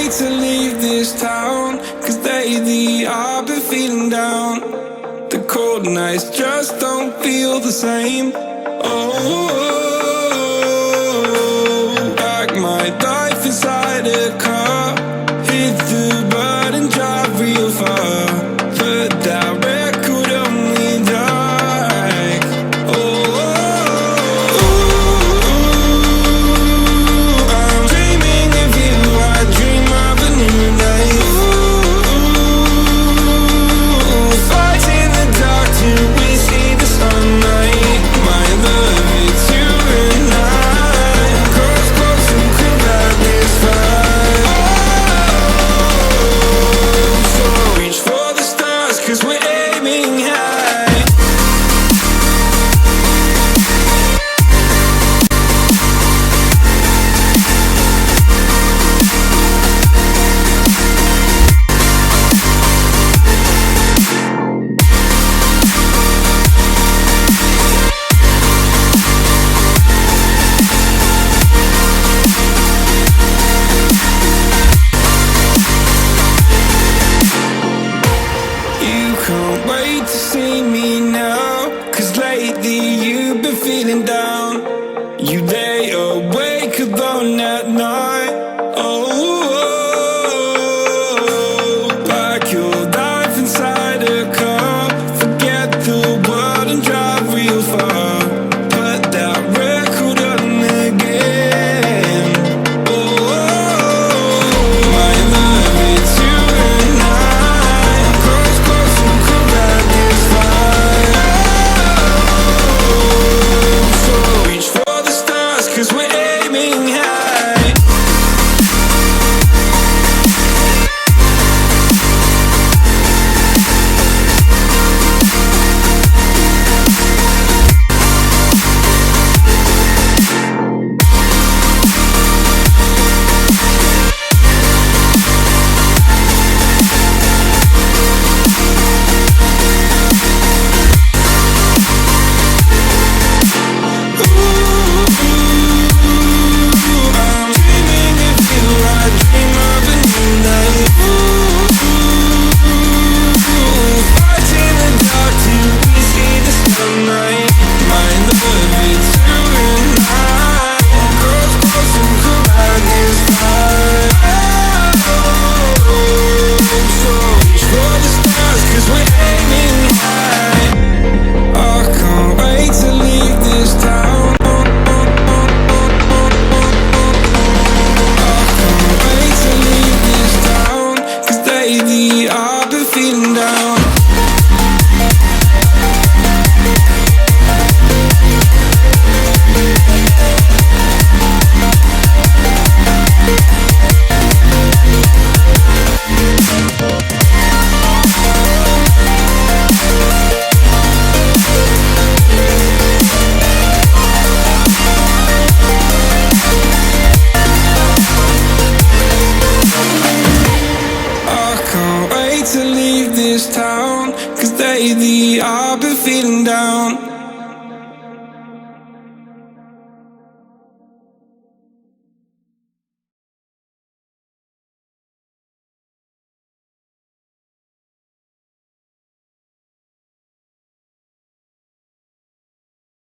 wait to leave this town, 'cause lately I've been feeling down. The cold nights just don't feel the same. Oh, like my life inside a car, hit the button, drive real far. Put that record on me like, oh, I'm dreaming of you, I dream of a new life. Fight in the dark till we see the sunlight. My love, it's you and I. Cross close and could light this fire. So reach for the stars, 'cause we're aiming high. You can't wait to see me now, 'cause lately you've been feeling down. You